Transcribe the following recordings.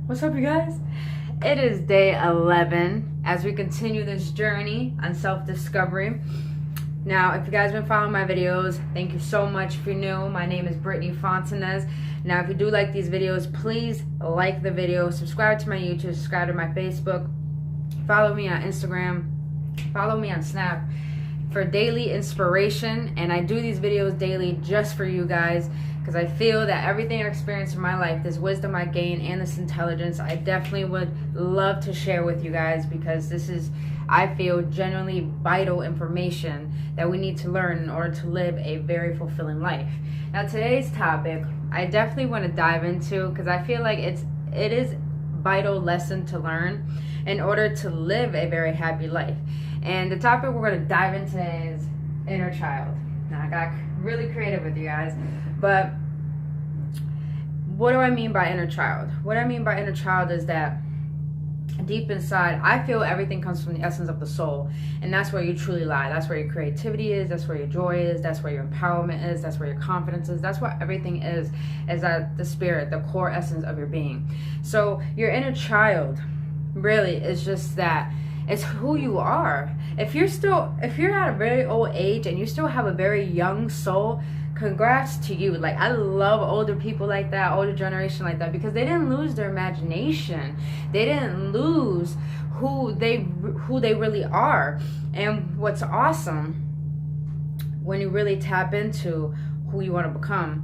What's up, you guys? It is day 11 as we continue this journey on self-discovery. Now, if you guys have been following my videos, thank you so much. If you're new, my name is Brittny Fontanez. Now, if you do like these videos, please like the video, subscribe to my YouTube, subscribe to my Facebook, follow me on Instagram, follow me on Snap for daily inspiration. And I do these videos daily just for you guys, because I feel that everything I experience in my life, this wisdom I gain and this intelligence, I definitely would love to share with you guys, because this is, I feel, genuinely vital information that we need to learn in order to live a very fulfilling life. Now, today's topic, I definitely want to dive into, because I feel like it is vital lesson to learn in order to live a very happy life. And the topic we're going to dive into is inner child. Now, I got really creative with you guys, but what do I mean by inner child? What I mean by inner child is that deep inside, I feel everything comes from the essence of the soul, and that's where you truly lie. That's where your creativity is, that's where your joy is, that's where your empowerment is, that's where your confidence is, that's what everything is that the spirit, the core essence of your being. So your inner child really is just that. It's who you are. If you're at a very old age and you still have a very young soul, congrats to you. Like, I love older people like that, older generation like that, because they didn't lose their imagination. They didn't lose who they really are. And what's awesome, when you really tap into who you want to become,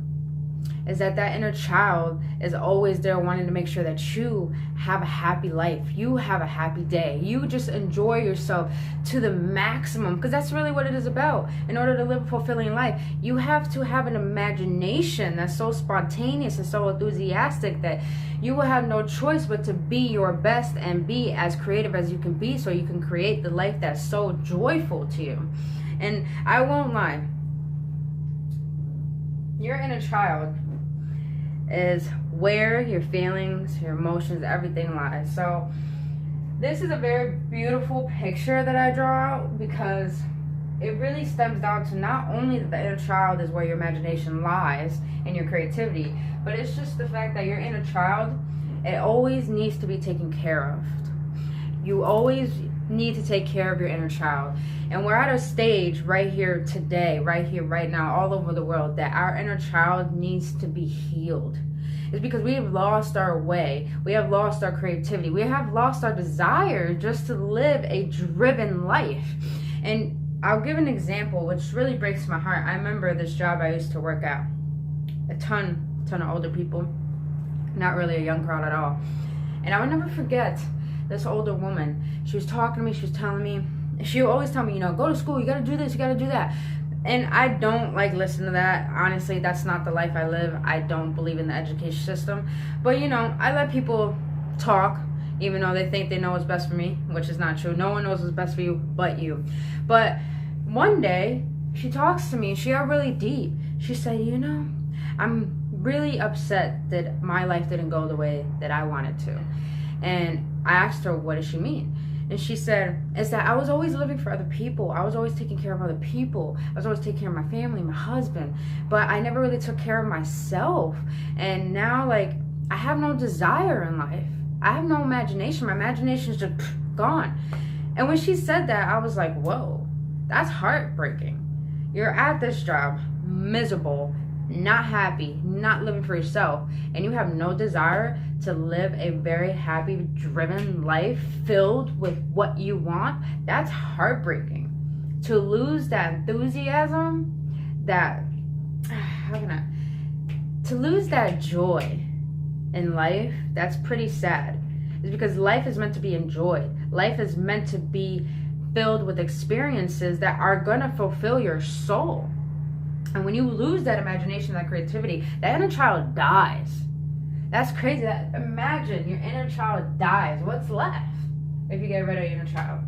is that inner child is always there wanting to make sure that you have a happy life, you have a happy day, you just enjoy yourself to the maximum, because that's really what it is about. In order to live a fulfilling life, you have to have an imagination that's so spontaneous and so enthusiastic that you will have no choice but to be your best and be as creative as you can be, so you can create the life that's so joyful to you. And I won't lie, your inner child is where your feelings, your emotions, everything lies. So this is a very beautiful picture that I draw out, because it really stems down to not only that the inner child is where your imagination lies and your creativity, but it's just the fact that your inner child, it always needs to be taken care of. You always need to take care of your inner child. And we're at a stage right here today, right here, right now, all over the world, that our inner child needs to be healed. It's because we have lost our way. We have lost our creativity. We have lost our desire just to live a driven life. And I'll give an example which really breaks my heart. I remember this job I used to work at. A ton of older people. Not really a young crowd at all. And I would never forget this older woman. She was talking to me, she was telling me, she would always tell me, go to school, you gotta do this, you gotta do that. And I don't like listen to that. Honestly, that's not the life I live. I don't believe in the education system. But I let people talk, even though they think they know what's best for me, which is not true. No one knows what's best for you but you. But one day, she talks to me, she got really deep. She said, I'm really upset that my life didn't go the way that I wanted to. And I asked her, what does she mean? And she said, it's that I was always living for other people. I was always taking care of other people. I was always taking care of my family, my husband. But I never really took care of myself. And now, I have no desire in life. I have no imagination. My imagination is just gone. And when she said that, I was like, whoa, that's heartbreaking. You're at this job, miserable, not happy, not living for yourself, and you have no desire to live a very happy, driven life filled with what you want. That's heartbreaking. To lose that enthusiasm, to lose that joy in life, that's pretty sad. It's because life is meant to be enjoyed. Life is meant to be filled with experiences that are gonna fulfill your soul. And when you lose that imagination, that creativity, that inner child dies. That's crazy. Imagine your inner child dies. What's left if you get rid of your inner child?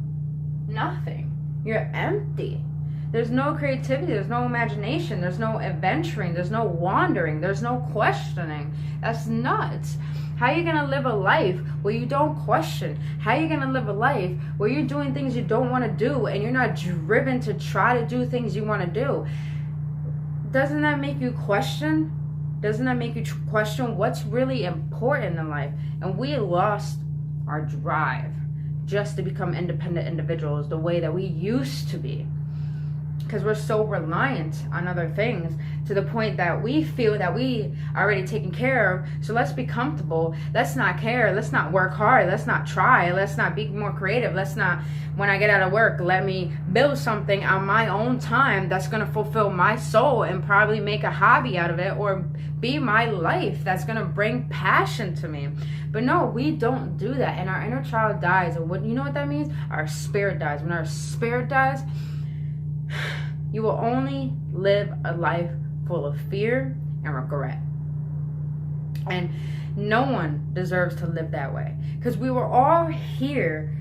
Nothing. You're empty. There's no creativity. There's no imagination. There's no adventuring. There's no wandering. There's no questioning. That's nuts. How are you going to live a life where you don't question? How are you going to live a life where you're doing things you don't want to do and you're not driven to try to do things you want to do? Doesn't that make you question Doesn't that make you question what's really important in life? And we lost our drive just to become independent individuals the way that we used to be, because we're so reliant on other things to the point that we feel that we are already taken care of. So let's be comfortable. Let's not care. Let's not work hard. Let's not try. Let's not be more creative. Let's not, when I get out of work, let me build something on my own time that's going to fulfill my soul and probably make a hobby out of it, or be my life that's going to bring passion to me. But no, we don't do that. And our inner child dies. And what, you know what that means? Our spirit dies. When our spirit dies, you will only live a life full of fear and regret. And no one deserves to live that way, because we were all here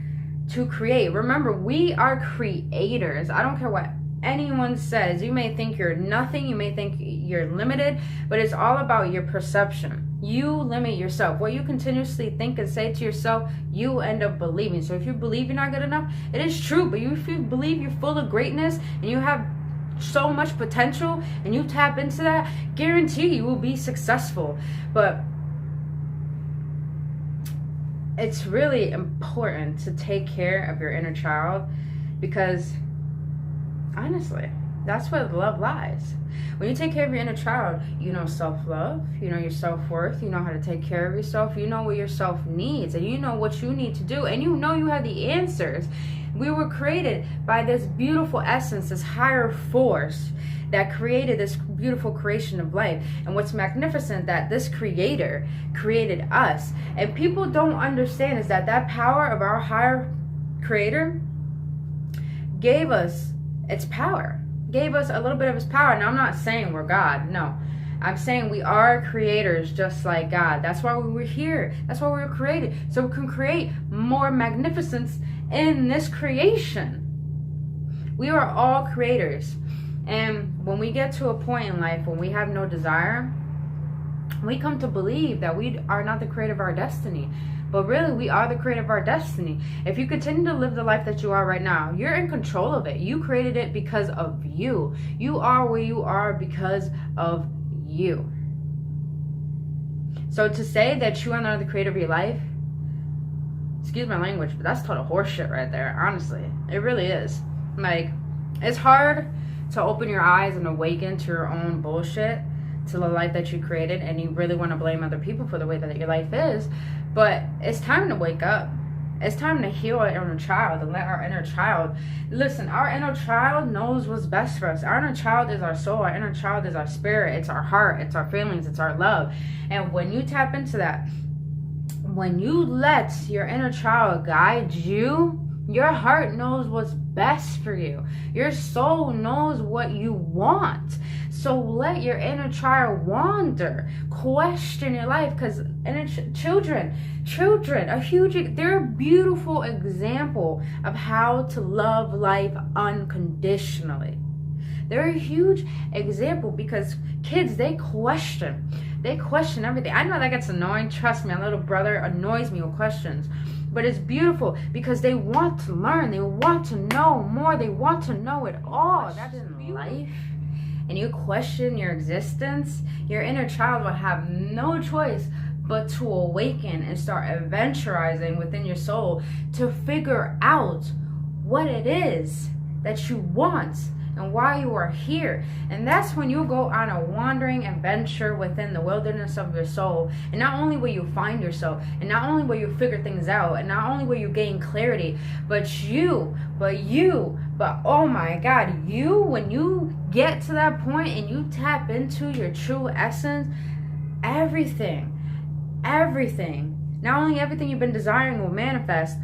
to create. Remember, we are creators. I don't care what anyone says. You may think you're nothing, you may think you're limited, but it's all about your perception. You limit yourself. What you continuously think and say to yourself, you end up believing. So if you believe you're not good enough, it is true. But if you believe you're full of greatness and you have so much potential and you tap into that, guarantee you will be successful. But it's really important to take care of your inner child, because honestly, that's where love lies. When you take care of your inner child, you know self-love, you know your self-worth, you know how to take care of yourself, you know what yourself needs, and you know what you need to do, and you know you have the answers. We were created by this beautiful essence, this higher force that created this beautiful creation of life. And what's magnificent, that this creator created us. And people don't understand is that that power of our higher creator gave us its power, gave us a little bit of his power. Now, I'm not saying we're God. No, I'm saying we are creators just like God. That's why we were here. That's why we were created. So we can create more magnificence in this creation. We are all creators. And when we get to a point in life when we have no desire, we come to believe that we are not the creator of our destiny. But really, we are the creator of our destiny. If you continue to live the life that you are right now, you're in control of it. You created it because of you. You are where you are because of you. So to say that you are not the creator of your life, excuse my language, but that's total horseshit right there, honestly. It really is. Like, it's hard to open your eyes and awaken to your own bullshit, to the life that you created, and you really want to blame other people for the way that your life is. But it's time to wake up. It's time to heal our inner child and let our inner child, listen, our inner child knows what's best for us. Our inner child is our soul. Our inner child is our spirit. It's our heart. It's our feelings. It's our love. And when you tap into that, when you let your inner child guide you, your heart knows what's best for you. Your soul knows what you want. So let your inner child wander. Question your life, because children are huge. They're a beautiful example of how to love life unconditionally. They're a huge example, because kids, they question everything. I know that gets annoying. Trust me, my little brother annoys me with questions. But it's beautiful because they want to learn. They want to know more. They want to know it all. That's in life. And you question your existence, your inner child will have no choice but to awaken and start adventurizing within your soul to figure out what it is that you want and why you are here. And that's when you go on a wandering adventure within the wilderness of your soul. And not only will you find yourself, and not only will you figure things out, and not only will you gain clarity, but oh my God, when you get to that point and you tap into your true essence, everything, not only everything you've been desiring will manifest,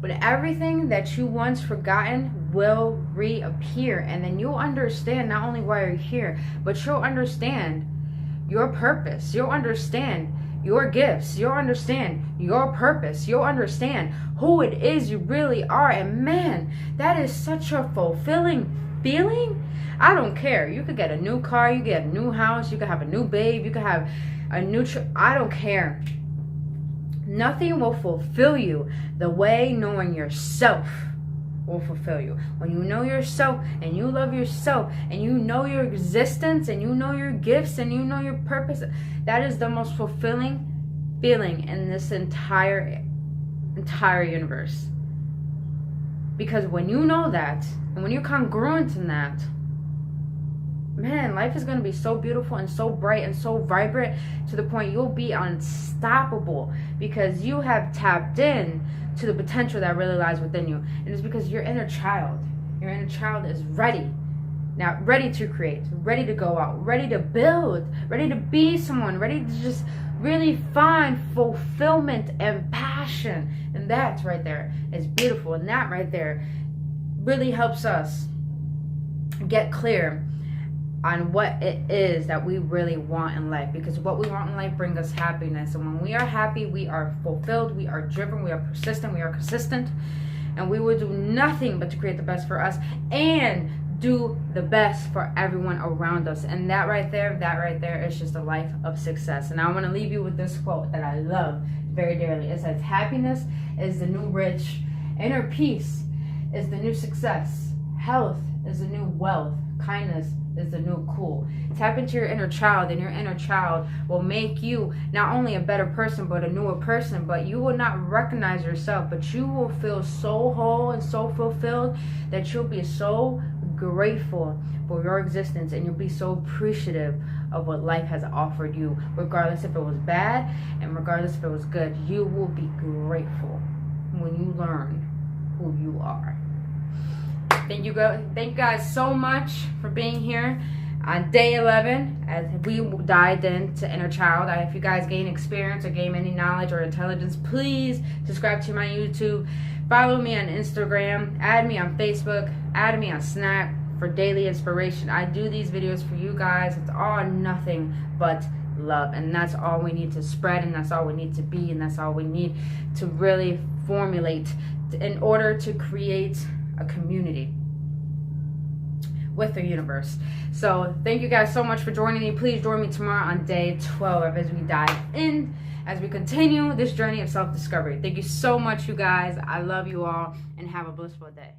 but everything that you once forgotten will reappear. And then you'll understand not only why you're here, but you'll understand your purpose. You'll understand your gifts. You'll understand your purpose. You'll understand who it is you really are. And man, that is such a fulfilling feeling. I don't care. You could get a new car. You get a new house. You could have a new babe. You could have a new I don't care. Nothing will fulfill you the way knowing yourself will fulfill you. When you know yourself and you love yourself and you know your existence and you know your gifts and you know your purpose, that is the most fulfilling feeling in this entire universe. Because when you know that and when you're congruent in that, man, life is going to be so beautiful and so bright and so vibrant to the point you'll be unstoppable, because you have tapped in to the potential that really lies within you. And it's because your inner child is ready. Now, ready to create, ready to go out, ready to build, ready to be someone, ready to just really find fulfillment and passion. And that right there is beautiful. And that right there really helps us get clear on what it is that we really want in life. Because what we want in life brings us happiness. And when we are happy, we are fulfilled, we are driven, we are persistent, we are consistent. And we will do nothing but to create the best for us and do the best for everyone around us. And that right there is just a life of success. And I want to leave you with this quote that I love very dearly. It says, happiness is the new rich, inner peace is the new success, health is the new wealth, kindness is the new cool. Tap into your inner child, and your inner child will make you not only a better person, but a newer person. But you will not recognize yourself, but you will feel so whole and so fulfilled that you'll be so grateful for your existence, and you'll be so appreciative of what life has offered you, regardless if it was bad and regardless if it was good. You will be grateful when you learn who you are. Thank you guys so much for being here on day 11 as we dived into inner child. If you guys gain experience or gain any knowledge or intelligence, please subscribe to my YouTube, follow me on Instagram, add me on Facebook, add me on Snap for daily inspiration. I do these videos for you guys. It's all nothing but love, and that's all we need to spread, and that's all we need to be, and that's all we need to really formulate in order to create a community with the universe. So thank you guys so much for joining me. Please join me tomorrow on day 12 as we dive in, as we continue this journey of self-discovery. Thank you so much, you guys. I love you all, and have a blissful day.